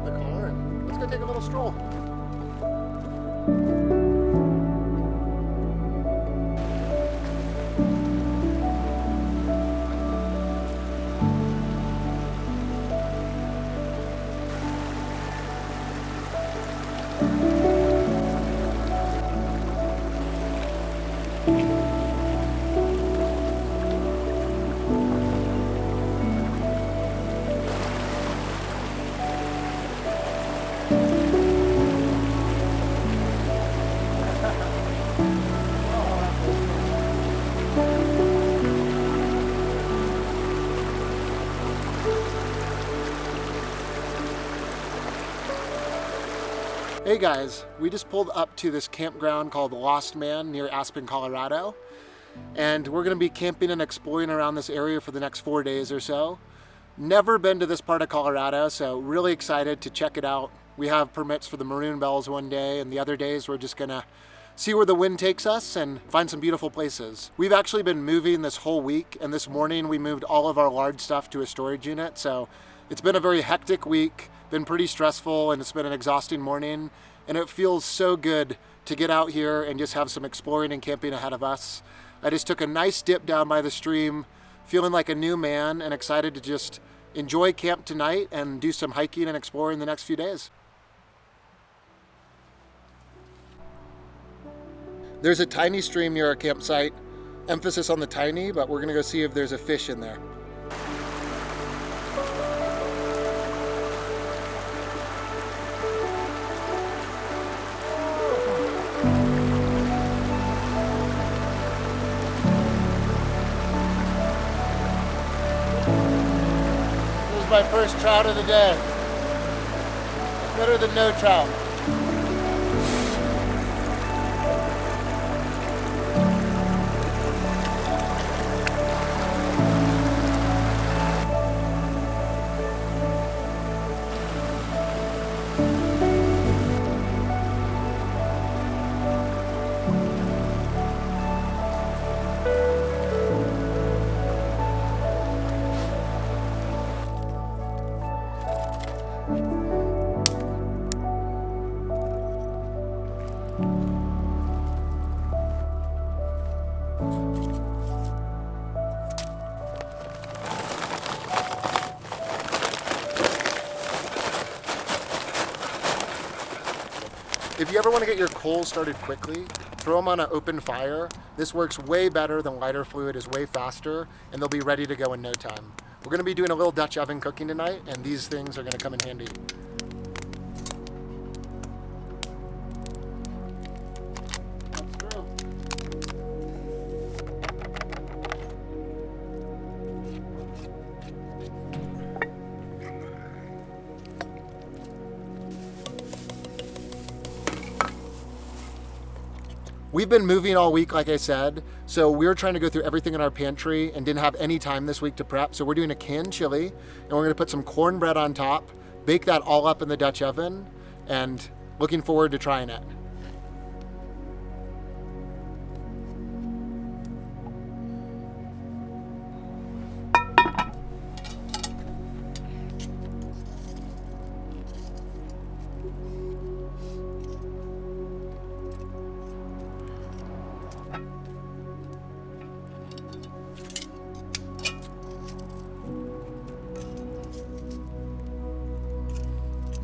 in the car and let's go take a little stroll. Hey guys, we just pulled up to this campground called Lost Man near Aspen, Colorado. And we're gonna be camping and exploring around this area for the next 4 days or so. Never been to this part of Colorado, so really excited to check it out. We have permits for the Maroon Bells one day, and the other days we're just gonna see where the wind takes us and find some beautiful places. We've actually been moving this whole week, and this morning we moved all of our large stuff to a storage unit, so it's been a very hectic week, been pretty stressful, and it's been an exhausting morning, and it feels so good to get out here and just have some exploring and camping ahead of us. I just took a nice dip down by the stream, feeling like a new man and excited to just enjoy camp tonight and do some hiking and exploring the next few days. There's a tiny stream near our campsite, emphasis on the tiny, but we're gonna go see if there's a fish in there. My first trout of the day. Better than no trout. If you ever want to get your coals started quickly, throw them on an open fire. This works way better than lighter fluid, is way faster, and they'll be ready to go in no time. We're going to be doing a little Dutch oven cooking tonight, and these things are going to come in handy. We've been moving all week, like I said, so we're trying to go through everything in our pantry and didn't have any time this week to prep. So we're doing a canned chili, and we're gonna put some cornbread on top, bake that all up in the Dutch oven, and looking forward to trying it.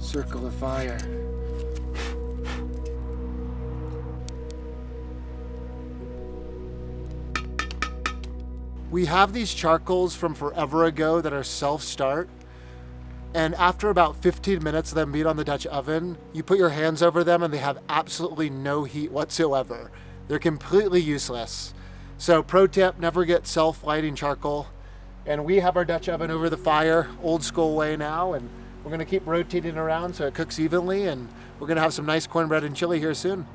Circle of fire. We have these charcoals from forever ago that are self-start, and after about 15 minutes of them being on the Dutch oven, you put your hands over them and they have absolutely no heat whatsoever. They're completely useless. So pro tip, never get self-lighting charcoal. And we have our Dutch oven over the fire, old school way now, and we're gonna keep rotating around so it cooks evenly, and we're gonna have some nice cornbread and chili here soon.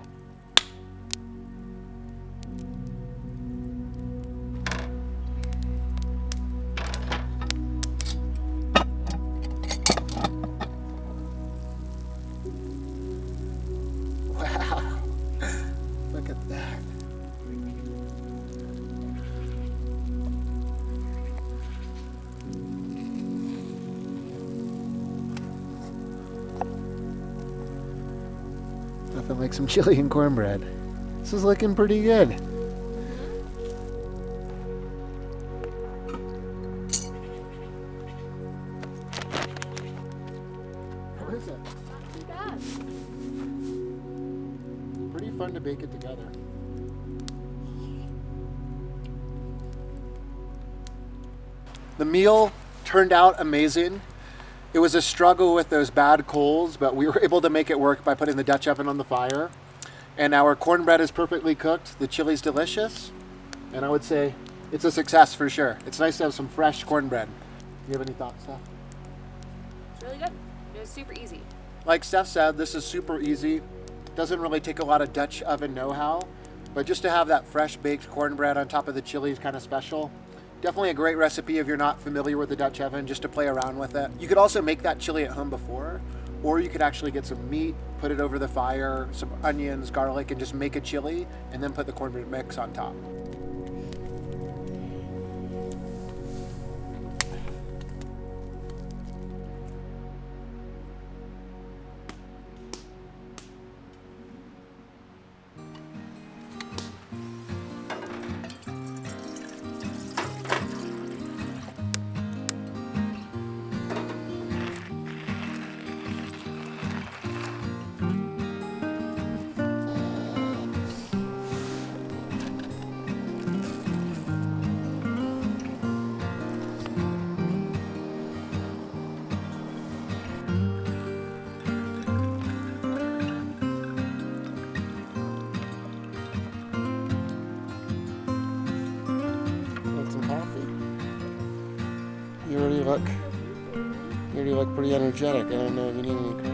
Wow, look at that. Nothing like some chili and cornbread. This is looking pretty good. How is it? Not too bad. Pretty fun to bake it together. The meal turned out amazing. It was a struggle with those bad coals, but we were able to make it work by putting the Dutch oven on the fire. And our cornbread is perfectly cooked. The chili's delicious. And I would say it's a success for sure. It's nice to have some fresh cornbread. You have any thoughts, Steph? It's really good. It was super easy. Like Steph said, this is super easy. Doesn't really take a lot of Dutch oven know-how, but just to have that fresh baked cornbread on top of the chili is kind of special. Definitely a great recipe if you're not familiar with the Dutch oven, just to play around with it. You could also make that chili at home before, or you could actually get some meat, put it over the fire, some onions, garlic, and just make a chili, and then put the cornbread mix on top. You already look pretty energetic. I don't know if you need any coffee.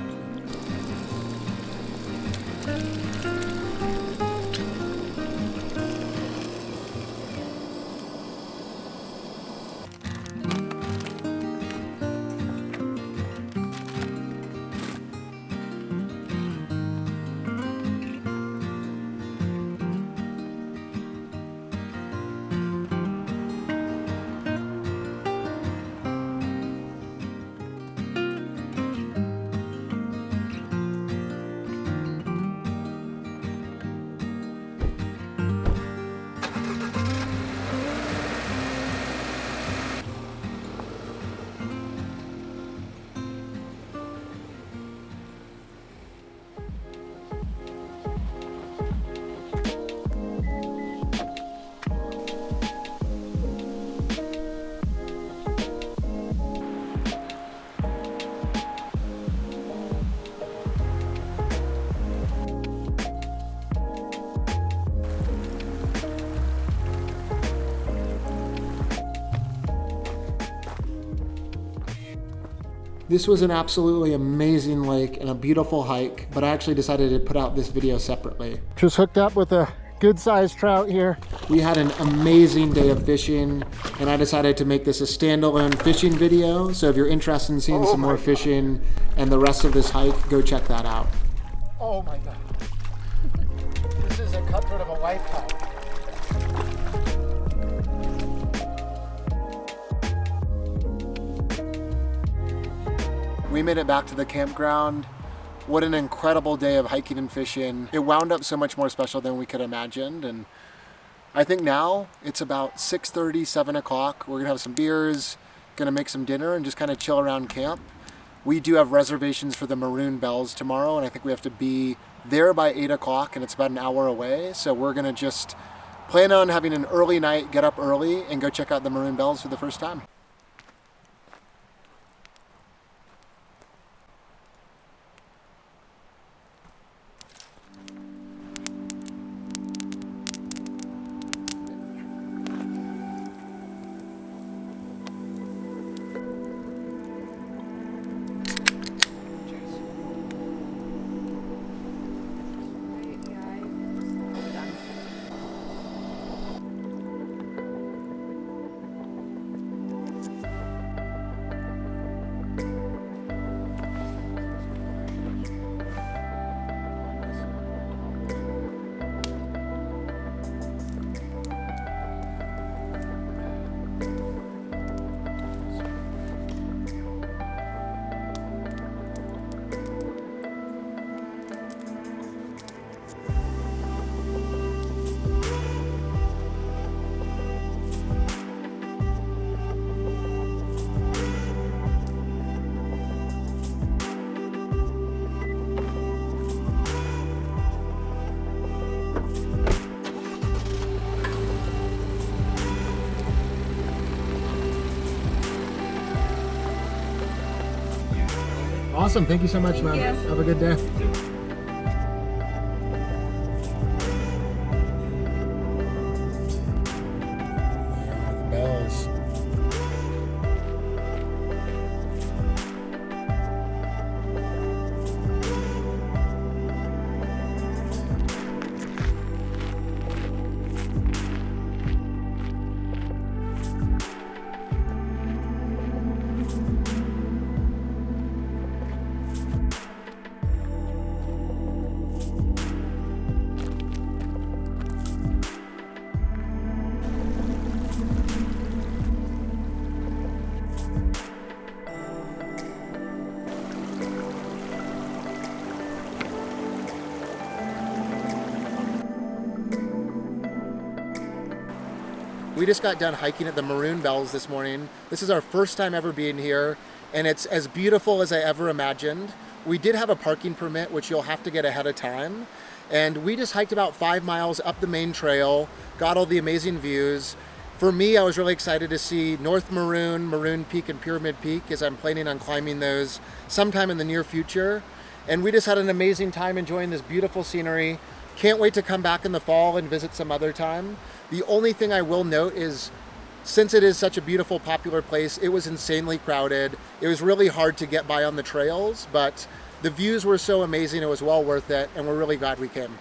This was an absolutely amazing lake and a beautiful hike, but I actually decided to put out this video separately. Just hooked up with a good-sized trout here. We had an amazing day of fishing, and I decided to make this a standalone fishing video. So if you're interested in seeing some more fishing and the rest of this hike, go check that out. Oh my God. This is a cutthroat of a lifetime. We made it back to the campground. What an incredible day of hiking and fishing. It wound up so much more special than we could have imagined. And I think now it's about 6:30, 7 o'clock. We're gonna have some beers, gonna make some dinner and just kind of chill around camp. We do have reservations for the Maroon Bells tomorrow, and I think we have to be there by 8 o'clock, and it's about an hour away. So we're gonna just plan on having an early night, get up early, and go check out the Maroon Bells for the first time. Awesome. Thank you so much, man. you. Have a good day. Maroon Bells. We just got done hiking at the Maroon Bells this morning. This is our first time ever being here, and it's as beautiful as I ever imagined. We did have a parking permit, which you'll have to get ahead of time. And we just hiked about 5 miles up the main trail, got all the amazing views. For me, I was really excited to see North Maroon, Maroon Peak, and Pyramid Peak, as I'm planning on climbing those sometime in the near future. And we just had an amazing time enjoying this beautiful scenery. Can't wait to come back in the fall and visit some other time. The only thing I will note is, since it is such a beautiful, popular place, it was insanely crowded. It was really hard to get by on the trails, but the views were so amazing, it was well worth it, and we're really glad we came.